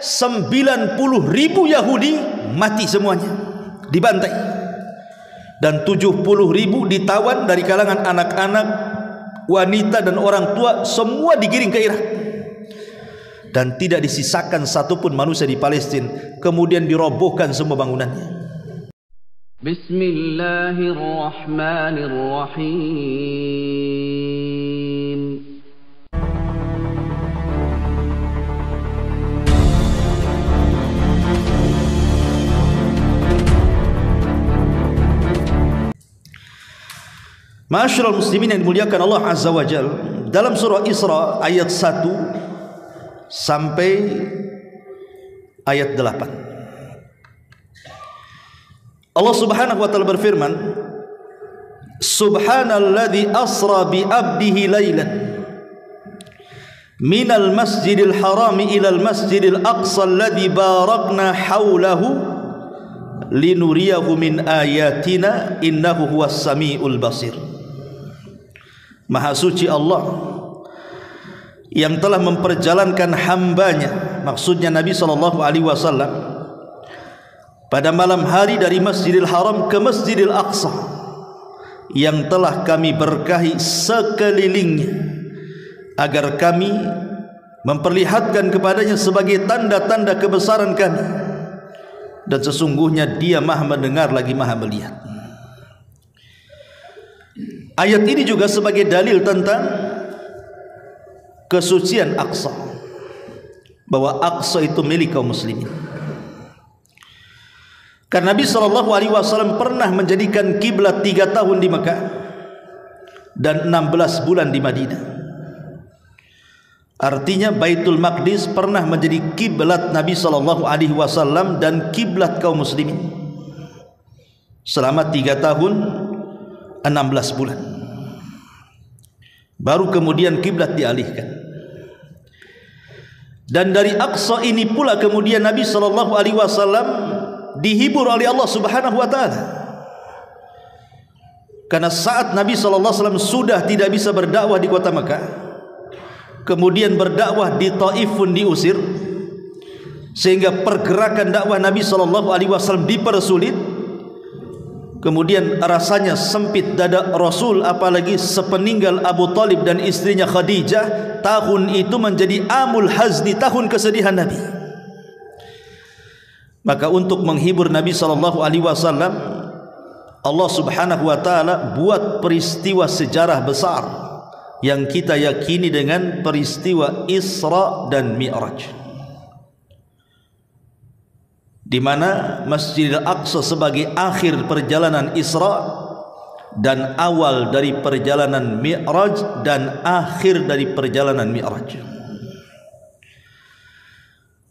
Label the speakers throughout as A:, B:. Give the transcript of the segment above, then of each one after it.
A: 90.000 Yahudi mati semuanya, dibantai, dan 70.000 ditawan dari kalangan anak-anak, wanita dan orang tua, semua digiring ke Irak, dan tidak disisakan satupun manusia di Palestina. Kemudian dirobohkan semua bangunannya.
B: Bismillahirrahmanirrahim.
A: Ma'asyiral muslimin yang dimuliakan Allah Azza wa Jal, dalam surah Isra ayat 1 sampai ayat 8, Allah Subhanahu wa taala berfirman, Subhanalladzi asra bi 'abdihi lailan minal masjidil harami ilal masjidil aqsa alladzi barakna haulahu linuriyahu min ayatina innahu huwas samiul basir. Maha suci Allah yang telah memperjalankan hambanya, maksudnya Nabi SAW, pada malam hari dari Masjidil Haram ke Masjidil Aqsa yang telah kami berkahi sekelilingnya, agar kami memperlihatkan kepadanya sebagai tanda-tanda kebesaran kami, dan sesungguhnya Dia Maha mendengar lagi Maha melihat. Ayat ini juga sebagai dalil tentang kesucian Aqsa, bahwa Aqsa itu milik kaum muslimin. Karena Nabi SAW pernah menjadikan kiblat 3 tahun di Mekah dan 16 bulan di Madinah. Artinya Baitul Maqdis pernah menjadi kiblat Nabi SAW dan kiblat kaum muslimin selama 3 tahun 16 bulan. Baru kemudian kiblat dialihkan. Dan dari Aqsa ini pula kemudian Nabi SAW dihibur oleh Allah Subhanahu wa taala. Karena saat Nabi SAW sudah tidak bisa berdakwah di kota Mekah, kemudian berdakwah di Taif pun diusir, sehingga pergerakan dakwah Nabi SAW dipersulit. Kemudian rasanya sempit dada Rasul, apalagi sepeninggal Abu Talib dan istrinya Khadijah. Tahun itu menjadi amul hazni, tahun kesedihan Nabi. Maka untuk menghibur Nabi SAW, Allah Subhanahu wa taala buat peristiwa sejarah besar yang kita yakini dengan peristiwa Isra dan Mi'raj, di mana Masjidil Aqsa sebagai akhir perjalanan Isra dan awal dari perjalanan Mi'raj dan akhir dari perjalanan Mi'raj.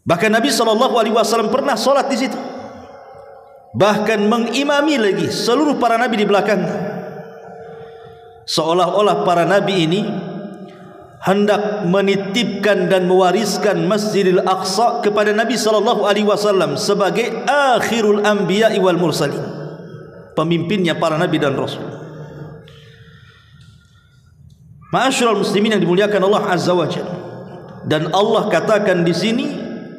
A: Bahkan Nabi SAW pernah sholat di situ, bahkan mengimami lagi seluruh para nabi di belakangnya, seolah-olah para nabi ini hendak menitipkan dan mewariskan Masjidil Aqsa kepada Nabi SAW sebagai akhirul anbiya'i wal mursalin, pemimpinnya para nabi dan rasul. Ma'asyiral muslimin yang dimuliakan Allah Azza wa Jalla, dan Allah katakan di sini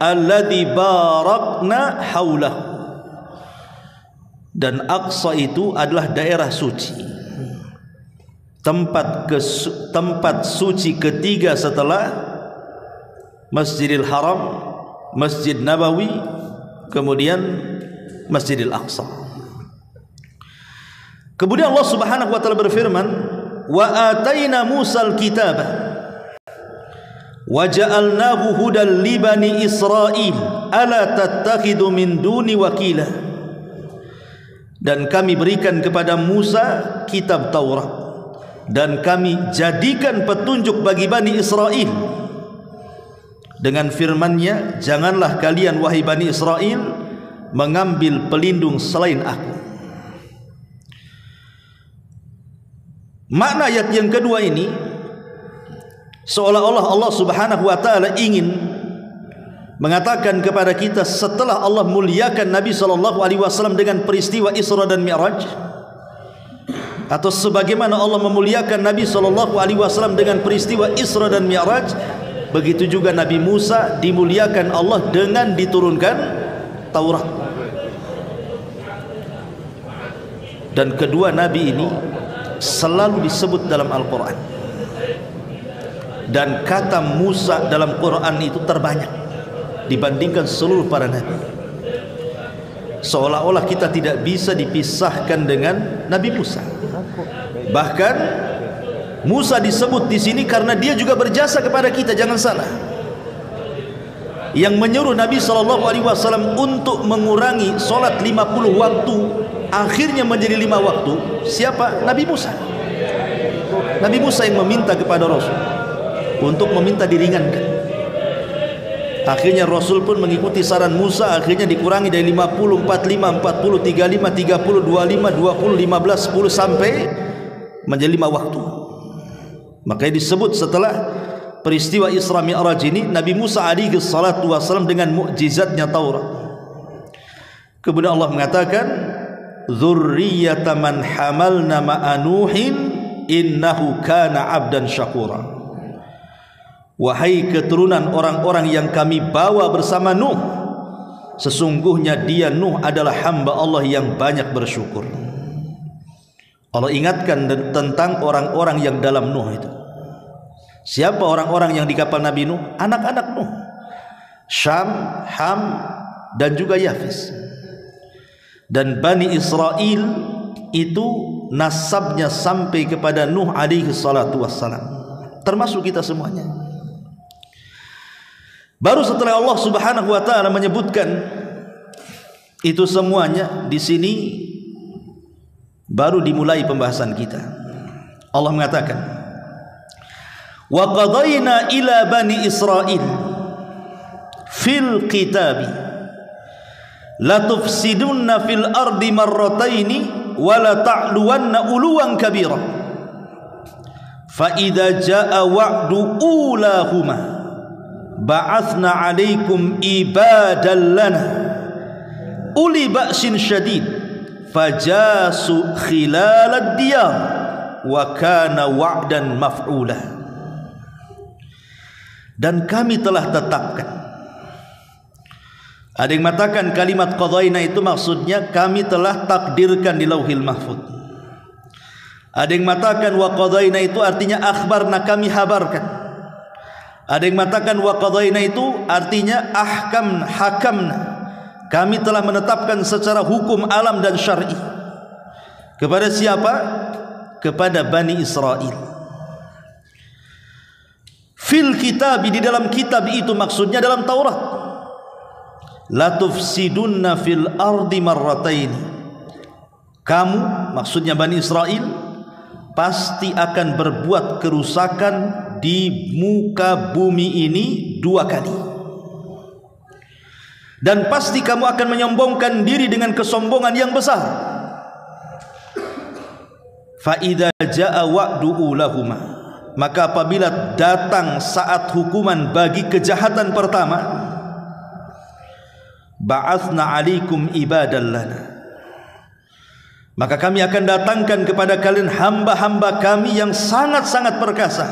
A: alladzi barakna haulahu, dan Aqsa itu adalah daerah suci, tempat suci ketiga setelah Masjidil Haram, Masjid Nabawi, kemudian Masjidil Aqsa. Kemudian Allah Subhanahu wa taala berfirman, wa ataina Musal kitaba wa ja'alnahu hudan li bani Israil ala tattakhidu min duni wakila, dan kami berikan kepada Musa kitab Taurat dan kami jadikan petunjuk bagi Bani Israel dengan firman-Nya, janganlah kalian wahai Bani Israel mengambil pelindung selain aku. Makna ayat yang kedua ini seolah-olah Allah Subhanahu wa taala ingin mengatakan kepada kita, setelah Allah muliakan Nabi SAW dengan peristiwa Isra dan Mi'raj, atau sebagaimana Allah memuliakan Nabi SAW dengan peristiwa Isra dan Mi'raj, Begitu juga Nabi Musa dimuliakan Allah dengan diturunkan Taurat. Dan kedua nabi ini selalu disebut dalam Al-Quran. Dan kata Musa dalam Quran itu terbanyak dibandingkan seluruh para nabi. Seolah-olah kita tidak bisa dipisahkan dengan Nabi Musa. Bahkan Musa disebut di sini karena dia juga berjasa kepada kita, jangan salah. Yang menyuruh Nabi SAW untuk mengurangi solat 50 waktu, akhirnya menjadi 5 waktu. Siapa? Nabi Musa. Nabi Musa yang meminta kepada Rasul untuk meminta diringankan. Akhirnya Rasul pun mengikuti saran Musa, akhirnya dikurangi dari 50, 45, 40, 35, 30, 25, 20, 15, 10 sampai menjadi 5 waktu. Makanya disebut setelah peristiwa Isra Mi'raj ini, Nabi Musa alaihi salatu wasallam dengan mukjizatnya Taurat. Kemudian Allah mengatakan, "Dzurriyyata man hamalna ma'a Nuhin innahu kana 'abdan syakura." Wahai keturunan orang-orang yang kami bawa bersama Nuh, sesungguhnya dia Nuh adalah hamba Allah yang banyak bersyukur. Allah ingatkan tentang orang-orang yang dalam Nuh itu. Siapa orang-orang yang di kapal Nabi Nuh? Anak-anak Nuh, Syam, Ham, dan juga Yafis. Dan Bani Israel itu nasabnya sampai kepada Nuh alaihi salatu wassalam, termasuk kita semuanya. Baru setelah Allah Subhanahu wa taala menyebutkan itu semuanya, di sini baru dimulai pembahasan kita. Allah mengatakan, "Wa qadayna ila bani Israil fil kitabi la tufsidunna fil ardi marrataini wa la ta'luwanna uluwan kabira fa idza jaa wa'du ulahuma ba'athna 'alaikum ibadan lana uli ba'sin syadid fajasu khilalad diyar wa kana wa'dan maf'ula." Dan kami telah tetapkan. Ada yang mengatakan kalimat qadayna itu maksudnya kami telah takdirkan di Lauhil Mahfuz. Ada yang mengatakan wa qadayna itu artinya akhbarna, kami habarkan. Ada yang mengatakan wa qadayna itu artinya hakamna, kami telah menetapkan secara hukum alam dan syar'i. Kepada siapa? Kepada Bani Israel. Fil kitab, di dalam kitab itu maksudnya dalam Taurat. La tufsidunna fil ardi marrataini. Kamu, maksudnya Bani Israel, pasti akan berbuat kerusakan di muka bumi ini 2 kali. Dan pasti kamu akan menyombongkan diri dengan kesombongan yang besar. Fa idza jaa wa'du ulahuma, maka apabila datang saat hukuman bagi kejahatan pertama, ba'athna 'alaikum ibadan lana, maka kami akan datangkan kepada kalian hamba-hamba kami yang sangat-sangat perkasa.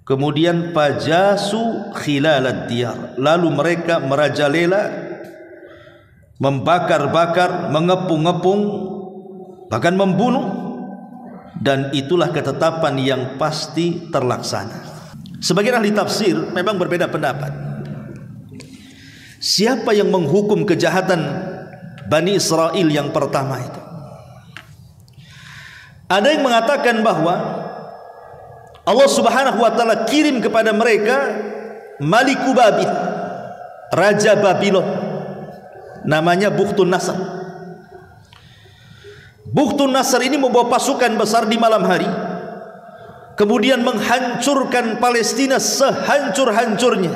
A: Kemudian fajasu khilalad diyar, lalu mereka merajalela, membakar-bakar, mengepung-ngepung, bahkan membunuh. Dan itulah ketetapan yang pasti terlaksana. Sebagian ahli tafsir memang berbeda pendapat. Siapa yang menghukum kejahatan Bani Israel yang pertama itu? Ada yang mengatakan bahwa Allah Subhanahu wa taala kirim kepada mereka Maliku Babil, Raja Babylon, namanya Bukhtun Nasr. Bukhtun Nasr ini membawa pasukan besar di malam hari, kemudian menghancurkan Palestina sehancur-hancurnya.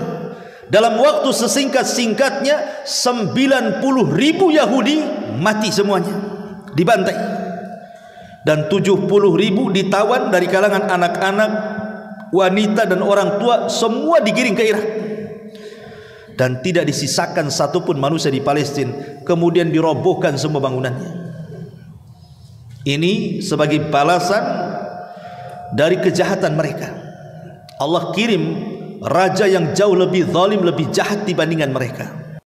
A: Dalam waktu sesingkat-singkatnya 90.000 Yahudi mati semuanya, dibantai. Dan 70.000 ditawan dari kalangan anak-anak, wanita dan orang tua, semua digiring ke Irak. Dan tidak disisakan satupun manusia di Palestina. Kemudian dirobohkan semua bangunannya. Ini sebagai balasan dari kejahatan mereka. Allah kirim raja yang jauh lebih zalim, lebih jahat dibandingkan mereka.